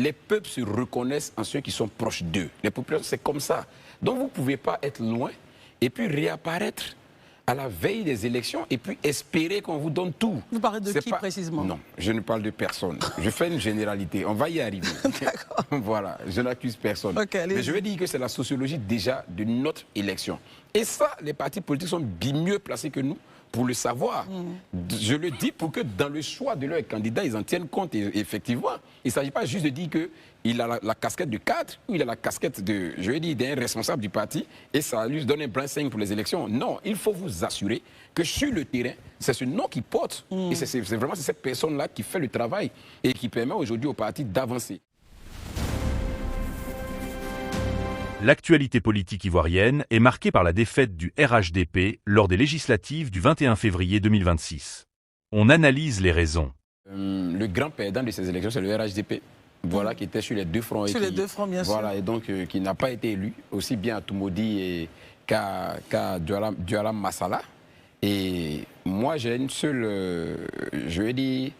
les peuples se reconnaissent en ceux qui sont proches d'eux. Les populations, c'est comme ça. Donc vous ne pouvez pas être loin et puis réapparaître à la veille des élections et puis espérer qu'on vous donne tout. Vous parlez de qui précisément? Non, je ne parle de personne. Je fais une généralité. On va y arriver. D'accord. Voilà, je n'accuse personne. Okay, mais je vais dire que c'est la sociologie déjà de notre élection. Et ça, les partis politiques sont bien mieux placés que nous pour le savoir. Je le dis pour que dans le choix de leurs candidats, ils en tiennent compte. Et effectivement, il ne s'agit pas juste de dire qu'il a la casquette de cadre ou il a la casquette de, je vais dire, d'un responsable du parti et ça lui donne un blanc-seing pour les élections. Non, il faut vous assurer que sur le terrain, c'est ce nom qui porte. Et c'est vraiment cette personne-là qui fait le travail et qui permet aujourd'hui au parti d'avancer. L'actualité politique ivoirienne est marquée par la défaite du RHDP lors des législatives du 21 février 2026. On analyse les raisons. Le grand perdant de ces élections, c'est le RHDP. Voilà, qui était sur les deux fronts. Sur les deux fronts, bien sûr. Voilà, et donc qui n'a pas été élu, aussi bien à Toumoudi qu'à Douala Massala. Et moi, j'ai une seule, je vais dire,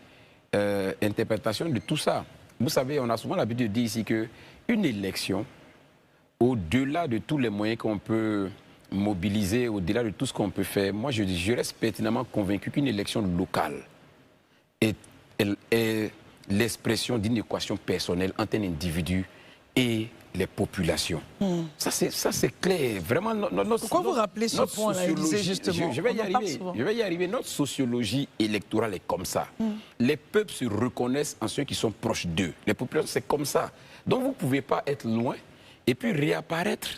interprétation de tout ça. Vous savez, on a souvent l'habitude de dire ici qu'une élection, au-delà de tous les moyens qu'on peut mobiliser, au-delà de tout ce qu'on peut faire, moi, je reste pertinemment convaincu qu'une élection locale est l'expression d'une équation personnelle entre un individu et les populations. Ça, c'est clair. Vraiment, pourquoi vous rappelez ce point-là, Élisée, justement? Je vais y arriver. Notre sociologie électorale est comme ça. Les peuples se reconnaissent en ceux qui sont proches d'eux. Les populations, c'est comme ça. Donc, vous ne pouvez pas être loin et puis réapparaître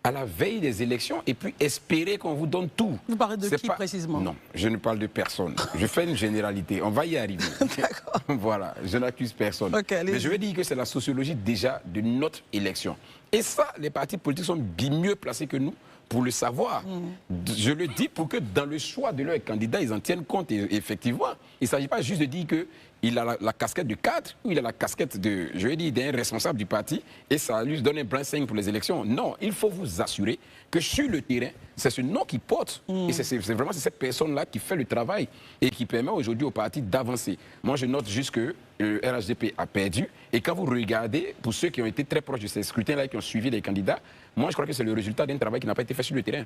à la veille des élections et puis espérer qu'on vous donne tout. Vous parlez de qui précisément? Non, je ne parle de personne. Je fais une généralité. On va y arriver. D'accord. Voilà, je n'accuse personne. Okay, mais je vais dire que c'est la sociologie déjà de notre élection. Et ça, les partis politiques sont bien mieux placés que nous pour le savoir. Je le dis pour que dans le choix de leurs candidats, ils en tiennent compte. Et effectivement, il ne s'agit pas juste de dire qu'il a la casquette de cadre ou il a la casquette de, je vais dire, d'un responsable du parti et ça lui donne un blanc-seing pour les élections. Non, il faut vous assurer que sur le terrain, c'est ce nom qui porte. Et c'est vraiment cette personne-là qui fait le travail et qui permet aujourd'hui au parti d'avancer. Moi, je note juste que le RHDP a perdu. Et quand vous regardez, pour ceux qui ont été très proches de ces scrutins-là et qui ont suivi les candidats, moi, je crois que c'est le résultat d'un travail qui n'a pas été fait sur le terrain.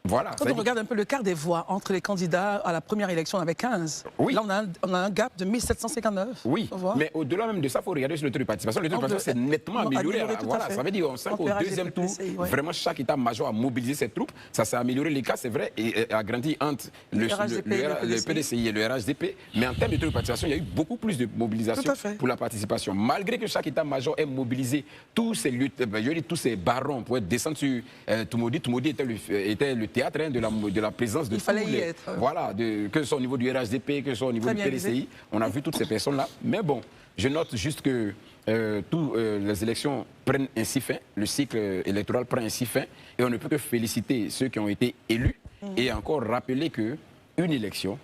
Voilà, quand on regarde un peu le quart des voix entre les candidats à la première élection, on avait 15. Oui. Là, on a un gap de 1759. Oui, mais au-delà même de ça, il faut regarder sur le taux de participation. Le taux de participation s'est nettement amélioré. Voilà, ça veut dire qu'on sent qu'au deuxième tour, vraiment chaque état-major a mobilisé ses troupes. Ça s'est amélioré, les cas, c'est vrai, et a grandi entre le PDCI et le RHDP. Mais en termes de taux de participation, il y a eu beaucoup plus de mobilisation pour la participation. Malgré que chaque état-major ait mobilisé tous ces barons pour descendre sur Toumoudi. Toumoudi était le théâtre de la présence de tous les... Voilà, que ce soit au niveau du RHDP, que ce soit au niveau du PDCI. On a vu toutes ces personnes-là. Mais bon, je note juste que les élections prennent ainsi fin, le cycle électoral prend ainsi fin, et on ne peut que féliciter ceux qui ont été élus et encore rappeler qu'une élection,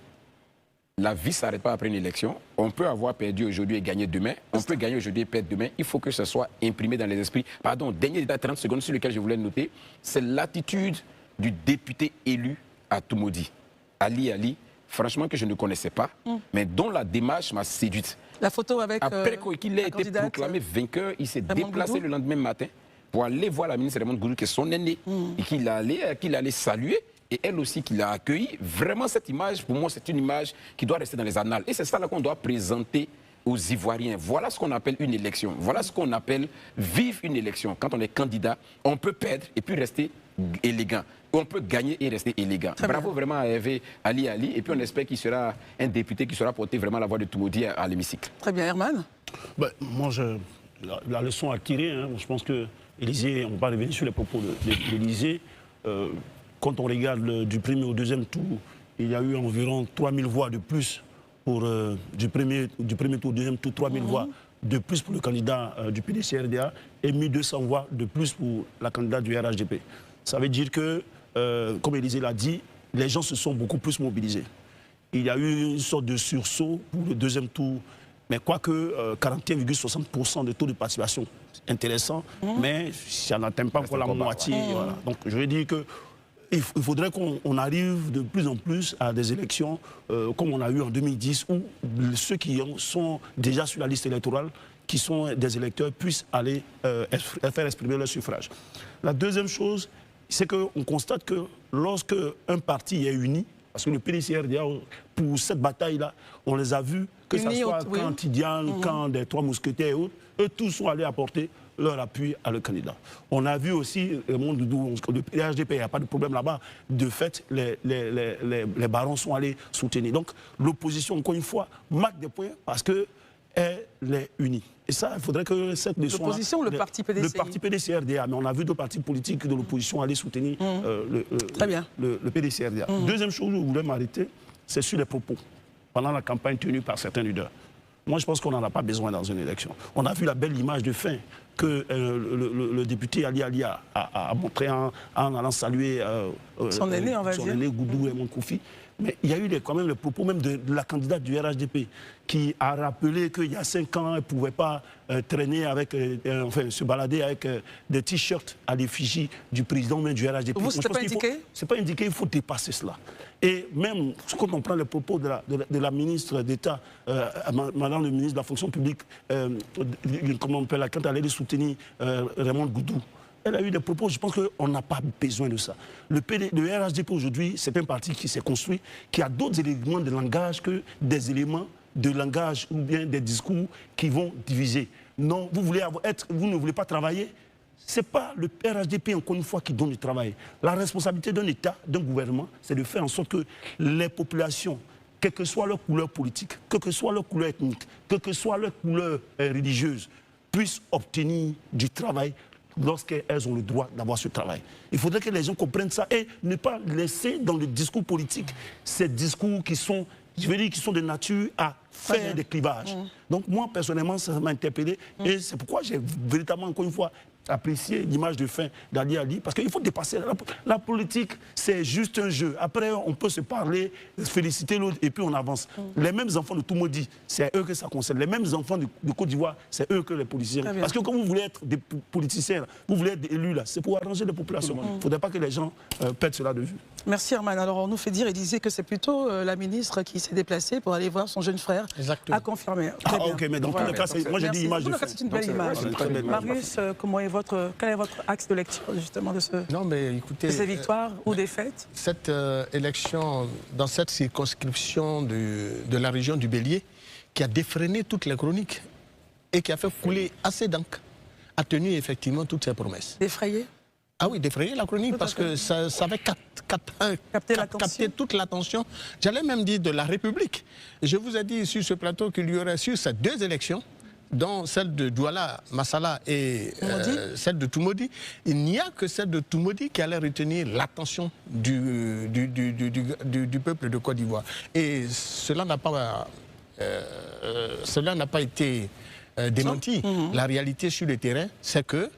la vie ne s'arrête pas après une élection. On peut avoir perdu aujourd'hui et gagner demain. On peut gagner aujourd'hui et perdre demain. Il faut que ce soit imprimé dans les esprits. Pardon, dernier détail, 30 secondes sur lequel je voulais noter, c'est l'attitude du député élu à Toumoudi, Ali, franchement que je ne connaissais pas, mais dont la démarche m'a séduite. La photo avec après qu'il ait été proclamé vainqueur, il s'est déplacé le lendemain matin pour aller voir la ministre Raymond Goudou, qui est son aîné, et qu'il allait saluer, et elle aussi qui l'a accueilli. Vraiment, cette image, pour moi, c'est une image qui doit rester dans les annales. Et c'est ça là qu'on doit présenter aux Ivoiriens. Voilà ce qu'on appelle une élection. Voilà ce qu'on appelle vivre une élection. Quand on est candidat, on peut perdre et puis rester élégant. On peut gagner et rester élégant. Bravo vraiment à Hervé Ali. Et puis on espère qu'il sera un député qui sera porté vraiment la voix de Toumoudi à l'hémicycle. Très bien, Herman. Moi, la leçon à tirer, je pense que Élisée, on va revenir sur les propos d'Élisée. Quand on regarde du premier au deuxième tour, il y a eu environ 3000 voix de plus pour du premier tour au deuxième tour, 3000 voix de plus pour le candidat du PDC-RDA et 1200 voix de plus pour la candidate du RHDP. Ça veut dire que, comme Élisée l'a dit, les gens se sont beaucoup plus mobilisés. Il y a eu une sorte de sursaut pour le deuxième tour, mais quoique 41,60% de taux de participation, intéressant, mais ça n'atteint pas encore la moitié. Voilà. Donc je veux dire que il faudrait qu'on arrive de plus en plus à des élections comme on a eu en 2010, où ceux qui sont déjà sur la liste électorale, qui sont des électeurs puissent aller faire exprimer leur suffrage. La deuxième chose, c'est qu'on constate que lorsque un parti est uni, parce que le PDCRDA, pour cette bataille-là, on les a vus, que ce soit quand Tidiane, quand des Trois Mousquetaires et autres, eux tous sont allés apporter leur appui à le candidat. On a vu aussi, le RHDP, il n'y a pas de problème là-bas, de fait, les barons sont allés soutenir. Donc l'opposition, encore une fois, marque des points parce qu'elle est unie. Et ça, il faudrait que cette leçon... L'opposition ou le parti PDCI? Le parti PDCRDA, mais on a vu deux partis politiques de l'opposition aller soutenir le PDCRDA. Deuxième chose où je voulais m'arrêter, c'est sur les propos pendant la campagne tenue par certains leaders. Moi, je pense qu'on n'en a pas besoin dans une élection. On a vu la belle image de fin que le député Ali Ali a montré en allant saluer son aîné, on va dire. Son aîné Goudou et Monkoufi. Mais il y a eu quand même le propos même de la candidate du RHDP qui a rappelé qu'il y a 5 ans, elle ne pouvait pas traîner avec, enfin, se balader avec des t-shirts à l'effigie du président même du RHDP. Vous, c'était pas indiqué? C'est pas indiqué, il faut dépasser cela. Et même quand on prend le propos de la ministre d'État, madame le ministre de la fonction publique, comment on appelle, quand elle allait soutenir Raymond Goudou, elle a eu des propos, je pense qu'on n'a pas besoin de ça. Le RHDP aujourd'hui, c'est un parti qui s'est construit, qui a d'autres éléments de langage que des éléments de langage ou bien des discours qui vont diviser. Non, vous ne voulez pas travailler. Ce n'est pas le RHDP, encore une fois, qui donne du travail. La responsabilité d'un État, d'un gouvernement, c'est de faire en sorte que les populations, quelle que soit leur couleur politique, quelle que soit leur couleur ethnique, quelle que soit leur couleur religieuse, puissent obtenir du travail lorsqu'elles ont le droit d'avoir ce travail. Il faudrait que les gens comprennent ça et ne pas laisser dans le discours politique ces discours qui sont, je veux dire, qui sont de nature à faire des clivages. Donc moi, personnellement, ça m'a interpellé et c'est pourquoi j'ai véritablement, encore une fois, apprécié l'image de fin d'Ali Ali, parce qu'il faut dépasser. La politique, c'est juste un jeu. Après, on peut se parler, féliciter l'autre, et puis on avance. Les mêmes enfants de Toumoudi, c'est eux que ça concerne. Les mêmes enfants de Côte d'Ivoire, c'est eux que les politiciens. Parce que quand vous voulez être des politiciens, vous voulez être des élus, c'est pour arranger les populations. Il ne faudrait pas que les gens perdent cela de vue. Merci Herman. Alors on nous fait dire, il disait que c'est plutôt la ministre qui s'est déplacée pour aller voir son jeune frère. Exactement. À confirmer. Ah, ok, mais dans tous les cas, moi j'ai dit image de fin. C'est une belle image. Marius, quel est votre axe de lecture justement de ces victoires ou défaites? Cette élection, dans cette circonscription de la région du Bélier, qui a défreiné toutes les chroniques et qui a fait couler assez d'encre, a tenu effectivement toutes ses promesses. Défrayé? Ah oui, défrayer la chronique parce que ça avait capté toute l'attention, j'allais même dire de la République. Je vous ai dit sur ce plateau qu'il y aurait sur ces deux élections, dont celle de Douala Massala et celle de Toumoudi, il n'y a que celle de Toumoudi qui allait retenir l'attention du peuple de Côte d'Ivoire. Et cela n'a pas été démenti. La réalité sur le terrain, c'est que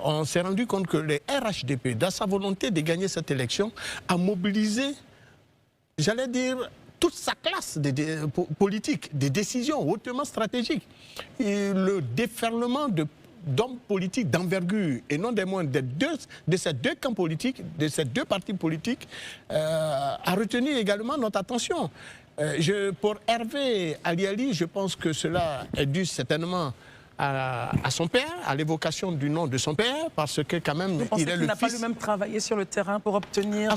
on s'est rendu compte que le RHDP, dans sa volonté de gagner cette élection, a mobilisé, j'allais dire, toute sa classe politique, des décisions hautement stratégiques. Et le déferlement d'hommes politiques d'envergure, et non des moindres, de ces deux camps politiques, de ces deux partis politiques, a retenu également notre attention. Pour Hervé Ali Ali, je pense que cela est dû certainement à son père, à l'évocation du nom de son père, parce que quand même, il est le fils... n'a pas lui-même travaillé sur le terrain pour obtenir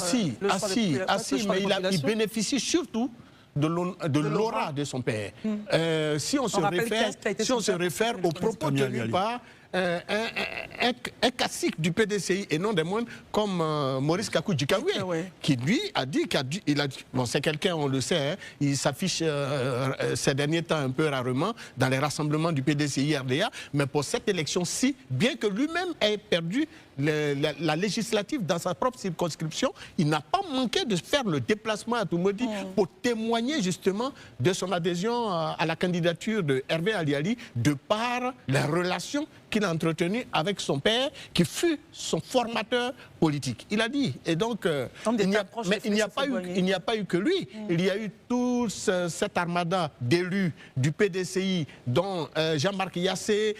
mais il bénéficie surtout de l'aura de son père. Si on se réfère aux propos tenus par un cacique du PDCI et non des moindres comme Maurice Kakou Djikaoué, qui lui a dit, bon c'est quelqu'un, on le sait, hein, il s'affiche ces derniers temps un peu rarement dans les rassemblements du PDCI RDA, mais pour cette élection-ci, bien que lui-même ait perdu la législative dans sa propre circonscription, il n'a pas manqué de faire le déplacement à Toumoudi pour témoigner justement de son adhésion à la candidature de Hervé Ali Ali de par les relations qu'il a entretenues avec son père, qui fut son formateur politique. Il a dit, et donc, il n'y a pas eu que lui, il y a eu tout cette armada d'élus du PDCI, dont Jean-Marc Yassé,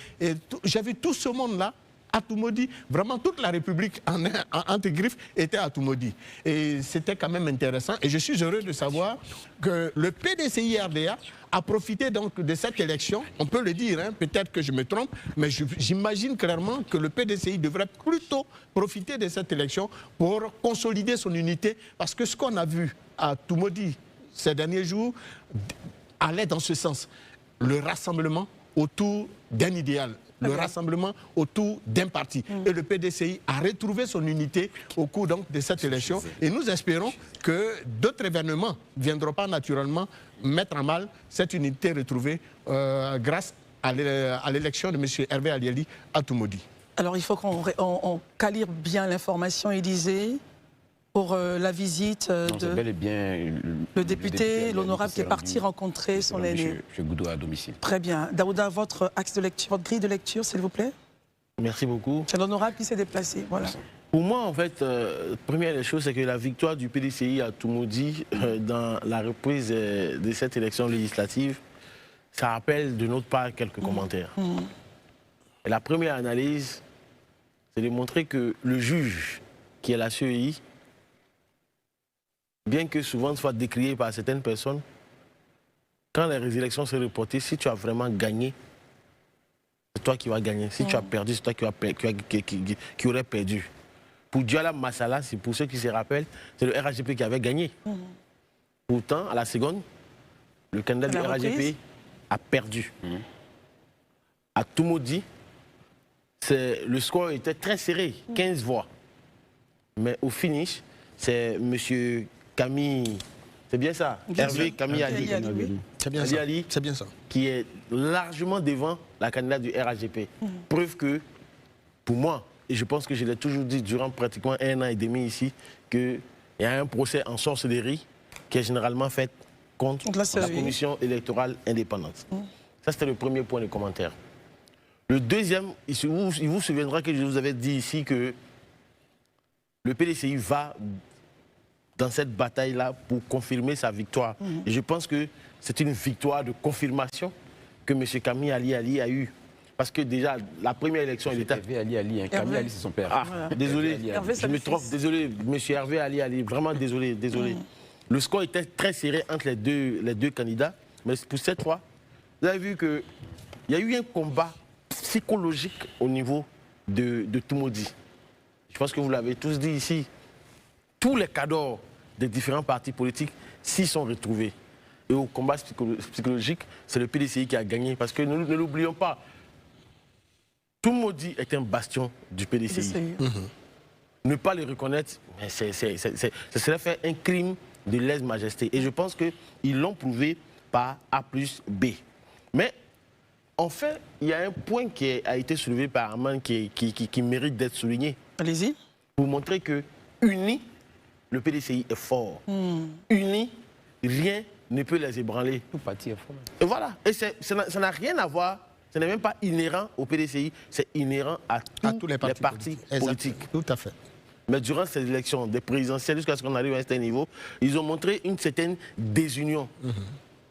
j'ai vu tout ce monde-là à Toumoudi. Vraiment, toute la République entre griffes était à Toumoudi. Et c'était quand même intéressant. Et je suis heureux de savoir que le PDCI-RDA a profité donc de cette élection. On peut le dire, hein, peut-être que je me trompe, mais j'imagine clairement que le PDCI devrait plutôt profiter de cette élection pour consolider son unité. Parce que ce qu'on a vu à Toumoudi ces derniers jours allait dans ce sens. Le rassemblement autour d'un idéal, le rassemblement autour d'un parti. Et le PDCI a retrouvé son unité au cours donc, de cette élection. Et nous espérons que d'autres événements ne viendront pas naturellement mettre en mal cette unité retrouvée grâce à l'élection de M. Hervé Ali à Toumoudi. Alors il faut qu'on calibre bien l'information, Élysée, pour la visite le député, l'honorable qui est parti rencontrer son aîné. M. Goudou à domicile. Très bien. Daouda, votre axe de lecture, votre grille de lecture, s'il vous plaît. Merci beaucoup. C'est l'honorable qui s'est déplacé. Voilà. Pour moi, en fait, première des choses, c'est que la victoire du PDCI à Toumoudi dans la reprise de cette élection législative, ça rappelle de notre part quelques commentaires. Et la première analyse, c'est de montrer que le juge, qui est la CEI, bien que souvent soit décrié par certaines personnes, quand les élections sont reportées, si tu as vraiment gagné, c'est toi qui vas gagner. Si tu as perdu, c'est toi qui aurais perdu. Pour Diala Massala, c'est pour ceux qui se rappellent, c'est le RHDP qui avait gagné. Pourtant, à la seconde, le candidat du RHDP a perdu. À Toumoudi, le score était très serré, 15 voix. Mais au finish, c'est M. Camille, c'est bien ça, Hervé Camille Ali. C'est bien, bien ça. Qui est largement devant la candidate du RHDP. Preuve que, pour moi, et je pense que je l'ai toujours dit durant pratiquement 1 an et demi ici, qu'il y a un procès en sorcellerie qui est généralement fait contre la commission électorale indépendante. Ça, c'était le premier point de commentaire. Le deuxième, il vous souviendra que je vous avais dit ici que le PDCI va dans cette bataille-là pour confirmer sa victoire. Et je pense que c'est une victoire de confirmation que M. Camille Ali a eue. Parce que déjà, la première élection, il était... Hervé Ali, Camille Ali, c'est son père. Ah, désolé, je me trompe, désolé, M. Hervé Ali, vraiment désolé. Le score était très serré entre les deux candidats, mais pour cette fois, vous avez vu qu'il y a eu un combat psychologique au niveau de Toumoudi. Je pense que vous l'avez tous dit ici. Tous les cadors des différents partis politiques s'y sont retrouvés. Et au combat psychologique, c'est le PDCI qui a gagné. Parce que ne l'oublions pas, Toumoudi est un bastion du PDCI. Ne pas le reconnaître, ce serait faire un crime de lèse-majesté. Et je pense qu'ils l'ont prouvé par A plus B. Mais en fait, il y a un point qui a été soulevé par Armand qui mérite d'être souligné. Allez-y. Pour montrer que, uni, le PDCI est fort. Uni, rien ne peut les ébranler. Tout parti est fort. Et voilà. Et ça n'a rien à voir, ce n'est même pas inhérent au PDCI, c'est inhérent à tous les partis politiques. Tout à fait. Mais durant ces élections, des présidentielles, jusqu'à ce qu'on arrive à un certain niveau, ils ont montré une certaine désunion.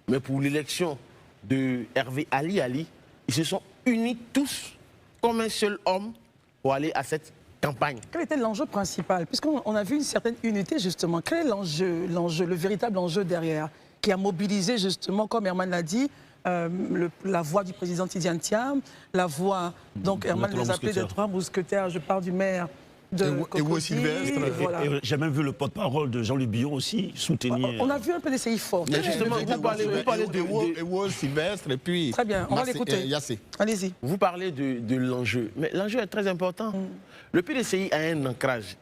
Mais pour l'élection de Hervé Ali, ils se sont unis tous comme un seul homme pour aller à cette campagne. Quel était l'enjeu principal? Puisqu'on a vu une certaine unité, justement. Quel est l'enjeu, le véritable enjeu derrière, qui a mobilisé, justement, comme Herman l'a dit, la voix du président Tidiane Thiam, la voix, donc Herman les appelait des 3 mousquetaires, je parle du maire de Ewo Sylvestre. Voilà. J'ai même vu le porte-parole de Jean-Luc Billon aussi soutenir. On a vu un PDCI fort. Mais justement, vous parlez de Ewo Sylvestre et puis... Très bien, on va l'écouter. Allez-y. Vous parlez de l'enjeu, mais l'enjeu est très important. Le PDCI a un ancrage,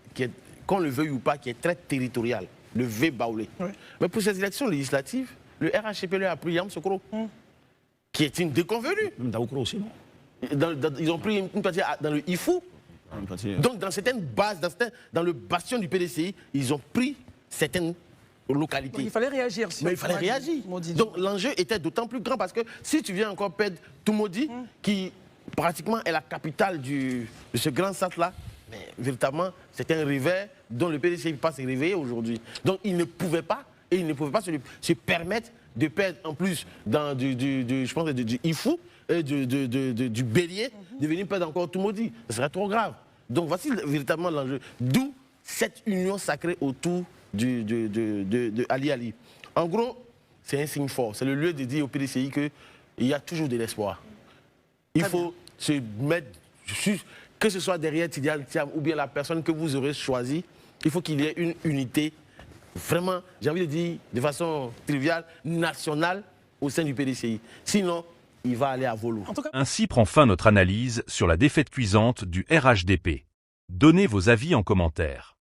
qu'on le veuille ou pas, qui est très territorial, le V-Baoulé. Mais pour ces élections législatives, le RHDP a pris Yam Sokoro, qui est une déconvenue. Même Daoukro aussi, non? Ils ont pris une partie dans le IFU. Donc dans certaines bases, dans le bastion du PDCI, ils ont pris certaines localités. Il fallait réagir. Mais il fallait réagir. Donc l'enjeu était d'autant plus grand parce que si tu viens encore perdre Toumoudi, qui pratiquement est la capitale de ce grand centre-là, mais véritablement c'est un revers dont le PDCI ne peut pas se réveiller aujourd'hui. Donc il ne pouvait pas se permettre de perdre en plus dans je pense, du Ifou, du Bélier, de venir perdre encore tout maudit. Ce serait trop grave. Donc voici véritablement l'enjeu. D'où cette union sacrée autour de Ali Ali. En gros, c'est un signe fort. C'est le lieu de dire au PDCI qu'il y a toujours de l'espoir. Il faut se mettre, que ce soit derrière Tidiane Thiam ou bien la personne que vous aurez choisie, il faut qu'il y ait une unité, vraiment, j'ai envie de dire, de façon triviale, nationale au sein du PDCI. Sinon, il va aller à volo. Ainsi prend fin notre analyse sur la défaite cuisante du RHDP. Donnez vos avis en commentaire.